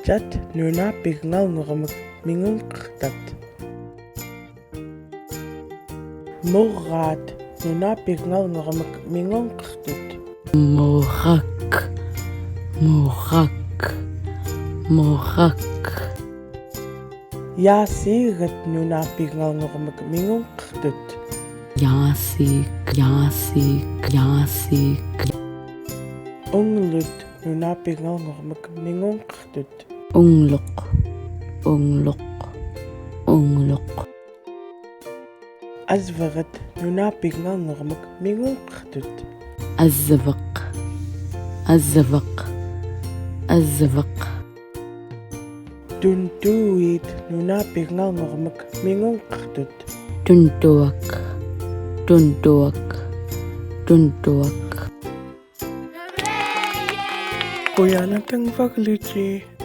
Jat nunapik ngalngoramak mingunqtat. Murrat nunapik ngalngoramak mingunqtut. Morak, morak, morak. Yaasigat nunapik ngalngoramak mingunqtut. Jasik, jasik, jasik. Unglut nunapik ngalngoramak mingunqtut. Unglok, unglok, unglok. Azvarat nunapik ngalngoramak mingunqtut. الزبق الزبق الزبق. Tuntuit nunapik ngalngoramak mingunqtut. تنتوك تنتوك تنتوك. Kuyanatang pagluchi.